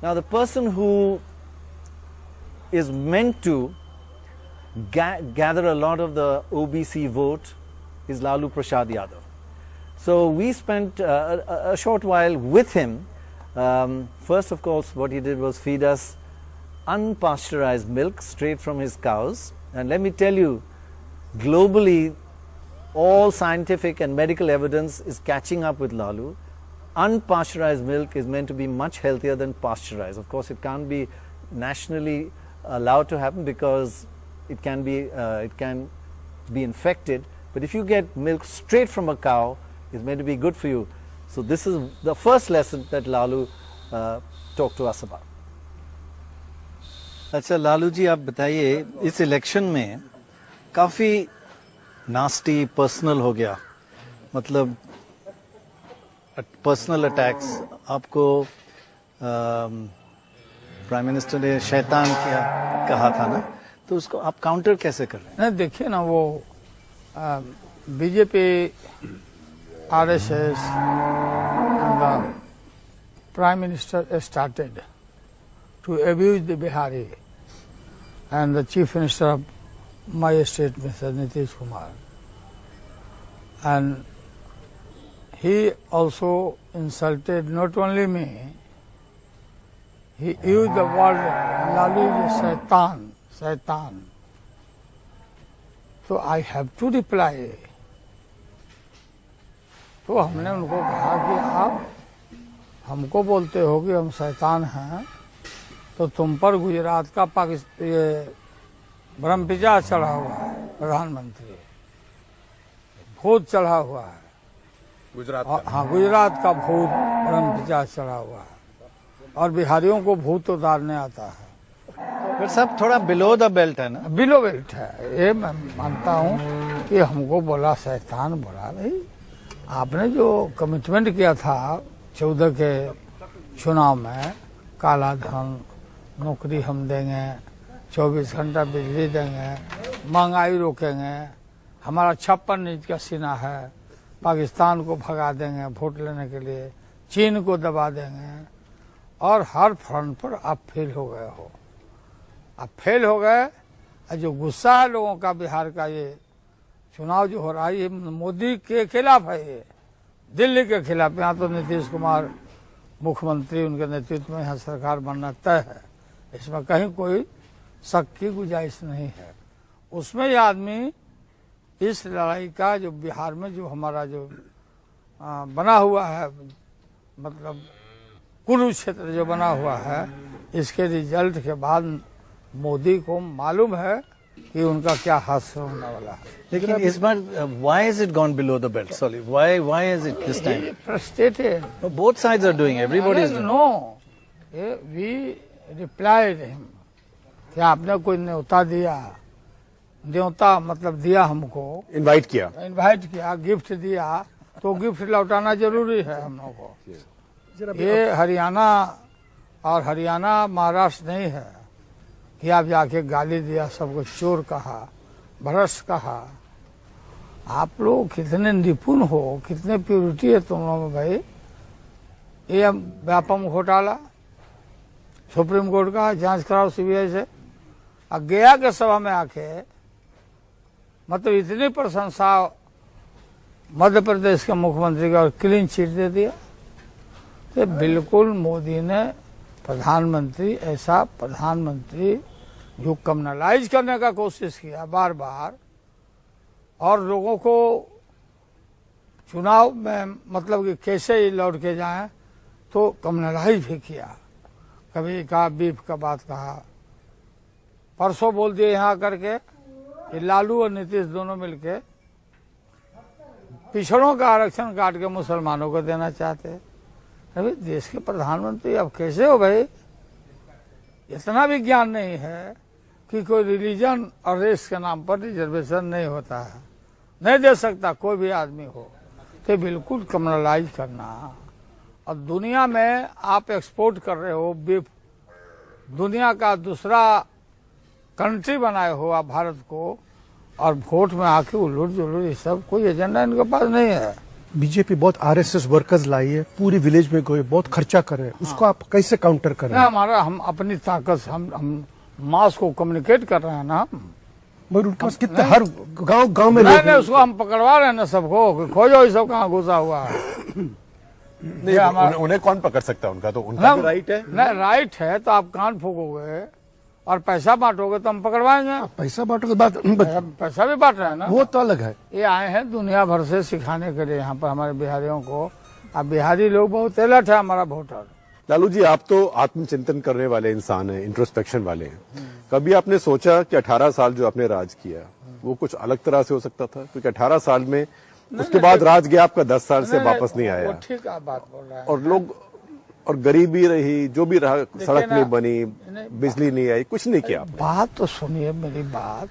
Now, the person who is meant to gather a lot of the OBC vote is Lalu Prasad Yadav. So we spent a short while with him. First, of course, what he did was feed us unpasteurized milk straight from his cows. And let me tell you, globally, all scientific and medical evidence is catching up with Lalu. Unpasteurized milk is meant to be much healthier than pasteurized. Of course, it can't be nationally allowed to happen because it can be infected. But if you get milk straight from a cow, it's meant to be good for you. So this is the first lesson that Lalu talked to us about. अच्छा लालू जी, आप बताइए, इस election में काफी nasty personal हो गया, मतलब personal attacks. आपको प्राइम मिनिस्टर ने शैतान कहा था ना, तो उसको आप काउंटर कैसे कर रहे हैं? नहीं, देखिए ना, वो BJP, RSS and the Prime Minister started to abuse the Bihari and the Chief Minister of my state, Mr. Nitish Kumar. And he also insulted not only me, he used the word Lalu is Shaitan. So I have to reply. तो हमने उनको कहा कि आप हमको बोलते हो कि हम शैतान हैं, तो तुम पर गुजरात का ये ब्रह्मपिजा चढ़ा हुआ है, प्रधानमंत्री भूत चढ़ा हुआ है गुजरात का। हाँ, गुजरात का भूत ब्रह्मपिजा चढ़ा हुआ है और बिहारियों को भूत उतारने आता है। फिर सब थोड़ा बिलो द बेल्ट है ना? बिलो बेल्ट है, ये मैं मानता हूँ कि हमको बोला शैतान। बोला भाई, आपने जो कमिटमेंट किया था 14 के चुनाव में, काला धन, नौकरी हम देंगे, 24 घंटा बिजली देंगे, महंगाई रोकेंगे, हमारा 56 इंच का सीना है, पाकिस्तान को भगा देंगे वोट लेने के लिए, चीन को दबा देंगे, और हर फ्रंट पर आप फेल हो गए हो। आप फेल हो गए, और जो गुस्सा है लोगों का बिहार का, ये चुनाव जो हो रहा है ये मोदी के खिलाफ है, ये दिल्ली के खिलाफ। यहाँ तो नीतीश कुमार मुख्यमंत्री, उनके नेतृत्व में यहाँ सरकार बनना तय है, इसमें कहीं कोई शक की गुंजाइश नहीं है। उसमें ये आदमी इस लड़ाई का जो बिहार में जो हमारा जो बना हुआ है, मतलब कुरुक्षेत्र जो बना हुआ है, इसके रिजल्ट के बाद मोदी को मालूम है कि उनका क्या हादसा होने वाला है। लेकिन इस बार why is it gone below the belt? Sorry, why is it this time? Frustrated. Both sides are doing. Everybody is doing. No, we replied him कि आपने कोई न्योता दिया, न्योता मतलब दिया हमको, इनवाइट किया, गिफ्ट दिया, तो गिफ्ट लौटाना जरूरी है हम लोगों को। ये हरियाणा और हरियाणा महाराष्ट्र नहीं है कि आप जाके गाली दिया, सबको चोर कहा, भ्रष्ट कहा। आप लोग कितने निपुण हो, कितने प्योरिटी है तुम लोगों में भाई। ये व्यापम घोटाला सुप्रीम कोर्ट का जांच कराओ CBI से। और गया के सभा में आके मतलब इतनी प्रशंसा मध्य प्रदेश के मुख्यमंत्री का, क्लीन चिट दे दिया। तो बिल्कुल मोदी ने ऐसा प्रधानमंत्री जो कम्युनलाइज करने का कोशिश किया बार बार, और लोगों को चुनाव में मतलब कि कैसे ही लौट के जाएं, तो कम्युनलाइज भी किया। कभी कहा बीफ का बात कहा, परसों बोल दिए यहाँ करके कि लालू और नीतीश दोनों मिलके पिछड़ों का आरक्षण काट के मुसलमानों को देना चाहते। अभी देश के प्रधानमंत्री अब कैसे हो भाई? इतना भी ज्ञान नहीं है कि कोई रिलीजन और रेस के नाम पर रिजर्वेशन नहीं होता है, नहीं दे सकता कोई भी आदमी हो। तो बिल्कुल कम्युनलाइज करना, और दुनिया में आप एक्सपोर्ट कर रहे हो बीफ, दुनिया का दूसरा कंट्री बनाए हो आप भारत को, और वोट में आके उलूट जुलूट, ये सब कोई एजेंडा इनके पास नहीं है। बीजेपी बहुत आरएसएस वर्कर्स लाई है, पूरी विलेज में गए, बहुत खर्चा कर रहे हैं, उसको आप कैसे काउंटर कर रहे हैं? हमारा हम अपनी ताकत से हम मास को कम्युनिकेट कर रहे हैं ना। मगर उनके पास कितने हर गांव में नहीं, उसको हम पकड़वा रहे हैं ना सबको, खोजो ये सब कहाँ घुसा हुआ है। नहीं, उन्हें कौन पकड़ सकता है? उनका तो उनका भी राइट है। नहीं, राइट है तो आप कान फूकोगे और पैसा बांटोगे तो हम पकड़वाएंगे। पैसा बांटो के बाद पैसा भी बांट रहे हैं ना, वो तो अलग है। ये आए हैं दुनिया भर से सिखाने के लिए यहाँ पर हमारे बिहारियों को। अब बिहारी लोग बहुत अलर्ट है हमारा वोटर। लालू जी, आप तो आत्मचिंतन करने वाले इंसान हैं, इंट्रोस्पेक्शन वाले हैं। कभी आपने सोचा कि 18 साल जो आपने राज किया वो कुछ अलग तरह से हो सकता था? क्योंकि 18 साल में उसके बाद राज गया आपका, 10 साल से वापस नहीं आया। ठीक है, बात बोल रहे हैं। और लोग और गरीबी रही, जो भी रहा, सड़क नहीं बनी, बिजली नहीं आई, कुछ नहीं किया। बात तो सुनिए मेरी बात।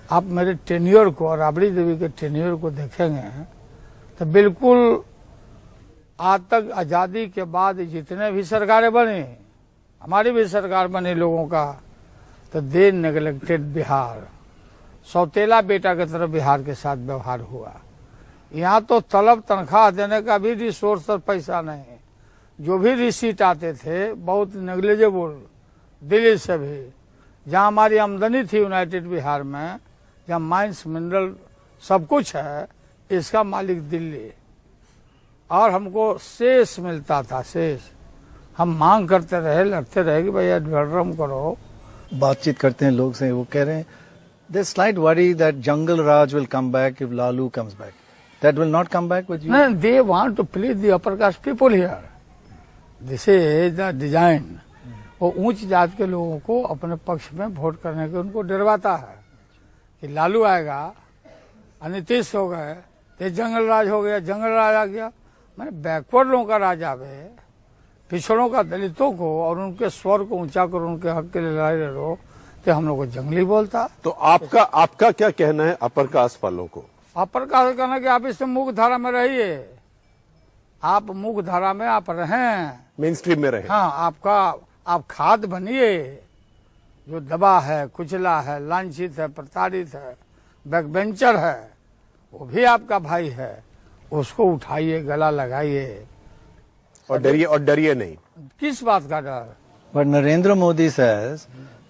आप मेरे टेन्योर को और राबड़ी देवी के टेन्योर को देखेंगे तो बिल्कुल आज तक आजादी के बाद जितने भी सरकारें बनी, हमारी भी सरकार बनी लोगों का, तो दे नेग्लेक्टेड बिहार। सौतेला बेटा की तरफ बिहार के साथ व्यवहार हुआ। यहाँ तो तलब तनख्वाह देने का भी रिसोर्स और पैसा नहीं। जो भी रिसीट आते थे बहुत नेग्लिजिबल, दिल्ली से भी, जहाँ हमारी आमदनी थी यूनाइटेड बिहार में, जहाँ माइंस मिनरल सब कुछ है, इसका मालिक दिल्ली। और हमको शेष मिलता था, शेष। हम मांग करते रहे, लड़ते रहे कि भैया डेवलप करो। बातचीत करते हैं लोग से, वो कह रहे हैं there's slight worry that jungle Raj will come back if Lalu comes back. That will not come back with you? No, they want to please the upper caste people here. This is the design. वो ऊंच जात के लोगों को अपने पक्ष में vote करने के उनको डरवाता है कि लालू आएगा, नीतीश हो गए तो जंगल राज हो गया, जंगल राज आ गया। मैंने बैकवर्ड लोगों का राज आवे, पिछड़ों का, दलितों को और उनके स्वर को ऊंचा करो, उनके हक के लिए लड़ाई लड़ो, तो हम लोग को जंगली बोलता। तो आपका क्या कहना है अपर कास्ट वालों को? अपर कास्ट कहना कि आप इसमें मुख्य धारा में रहिए, आप मुख्य धारा में आप रहें, मेन स्ट्रीम में रहे। हाँ, आप खाद बनिए। जो दबा है, कुचला है, लांछित है, प्रताड़ित है, बैकबेंचर है, वो भी आपका भाई है, उसको उठाइए, गला लगाइए और डरिए नहीं। किस बात का डर? But Narendra Modi says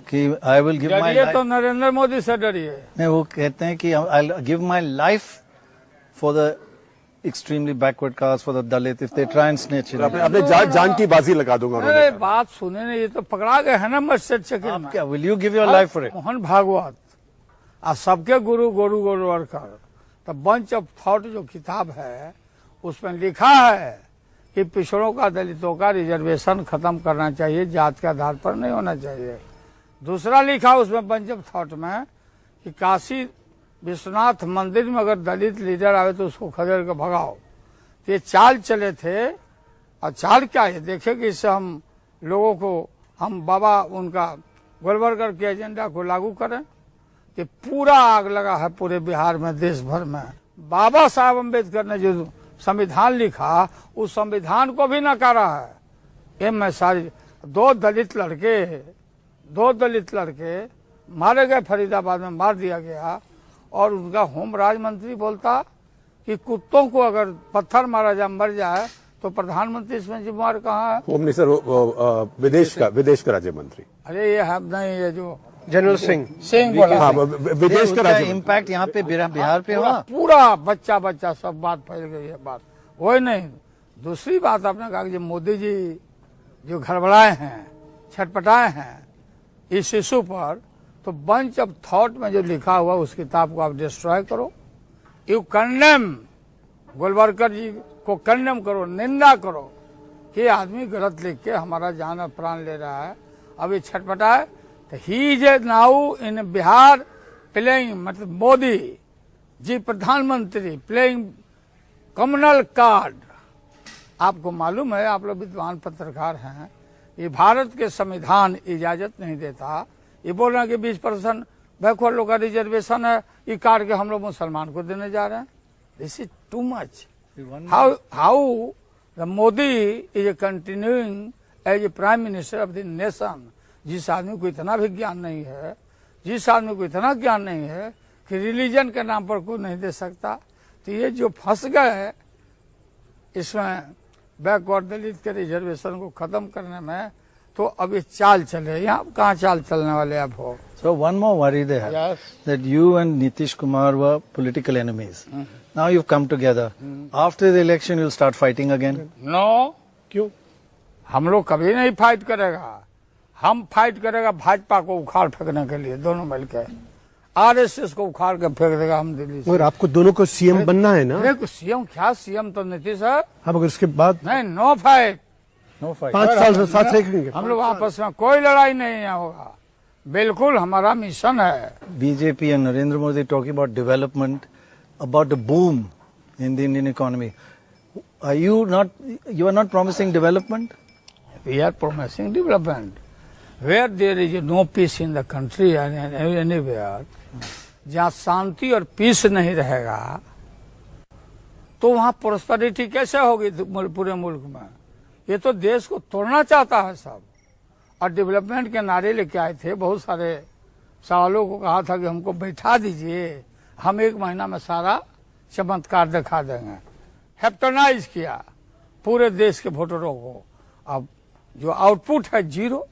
कि I will give my डरिए life. तो नरेंद्र मोदी से डरिए। नहीं, वो कहते हैं कि I'll give my life for the extremely backward caste, for the Dalit, if they try and snitch it. अपने जान की बाजी लगा दूंगा। अरे बात सुने नहीं, ये तो पकड़ा गए है ना मस्जिद से। क्या will you give your life for it? Mohan Bhagwat और सबके गुरु worker the bunch of thought जो किताब है, उसमें लिखा है कि पिछड़ों का, दलितों का रिजर्वेशन खत्म करना चाहिए, जात के आधार पर नहीं होना चाहिए। दूसरा लिखा उसमें बंच ऑफ थॉट में कि काशी विश्वनाथ मंदिर में अगर दलित लीडर आवे तो उसको खदेड़ के भगाओ। तो ये चाल चले थे, और चाल क्या है देखे कि इससे हम लोगों को, हम बाबा उनका गोलवरकर के एजेंडा को लागू करें। कि पूरा आग लगा है पूरे बिहार में, देश भर में। बाबा साहब अम्बेडकर ने जो संविधान लिखा, उस संविधान को भी नकारा है। ये मैं सारी दो दलित लड़के मारे गए, फरीदाबाद में मार दिया गया, और उनका होम राज्य मंत्री बोलता कि कुत्तों को अगर पत्थर मारा जाए, मर जाए, तो प्रधानमंत्री इसमें जिम्मेवार कहाँ है? होम मिनिस्टर, विदेश का राज्य मंत्री। अरे ये है नहीं, ये जो जनरल सिंह बोला, हाँ, विदेश का राज्य इम्पैक्ट यहाँ पे बिहार पे हुआ। पूरा बच्चा सब बात फैल गई है। बात वही नहीं। दूसरी बात आपने कहा कि मोदी जी जो घरबड़ाए हैं, छटपटाए हैं इस इशू पर, तो बंच ऑफ थॉट में जो लिखा हुआ उस किताब को आप डिस्ट्रॉय करो। यू कंडेम, गोलवरकर जी को कंडेम करो, निंदा करो कि आदमी गलत लिख के हमारा जान और प्राण ले रहा है। अब ये छटपटाए तो he is now in Bihar playing, मतलब मोदी जी प्रधानमंत्री प्लेइंग कम्युनल कार्ड। आपको मालूम है, आप लोग विद्वान पत्रकार हैं, ये भारत के संविधान इजाजत नहीं देता। ये बोल रहे हैं कि 20% बैकवर्ड लोग का रिजर्वेशन है, ये कार्ड के हम लोग मुसलमान को देने जा रहे हैं। This is too much. How the Modi is continuing as a prime minister of the nation. जिस आदमी को इतना भी ज्ञान नहीं है, कि रिलीजन के नाम पर कोई नहीं दे सकता, तो ये जो फंस गए इसमें बैकवर्ड दलित के रिजर्वेशन को खत्म करने में तो अब ये चाल चले, यहाँ कहाँ चाल चलने वाले आप हो। So one more worry they have, Yes. that you and Nitish Kumar were political enemies. Now you've come together. After the election, you'll start fighting again. No, क्यों? हम लोग कभी नहीं फाइट करेगा, हम फाइट करेगा भाजपा को उखाड़ फेंकने के लिए, दोनों मिलकर आरएसएस को उखाड़ के फेंक देगा हम दिल्ली से। और आपको दोनों को सीएम बनना है ना? अरे सीएम क्या, सीएम तो नीतीश है। आप अगर उसके बाद नहीं, नो फाइट, No fight. 5 साल से साथ रहेंगे। हम लोग आपस में कोई लड़ाई नहीं होगा, बिल्कुल हमारा मिशन है। BJP and Narendra Modi talking about development, about the boom in the Indian economy. You are not promising development? We are promising development. Where there is no peace in the country and anywhere, जहाँ शांति और piece नहीं रहेगा तो वहाँ prosperity कैसे होगी पूरे मुल्क में। ये तो देश को तोड़ना चाहता है सब। और डेवलपमेंट के नारे लेके आए थे, बहुत सारे सवालों को कहा था कि हमको बैठा दीजिए, हम 1 महीना में सारा चमत्कार दिखा देंगे। हैप्टनाइज किया पूरे देश के वोटरों को। अब जो आउटपुट है 0।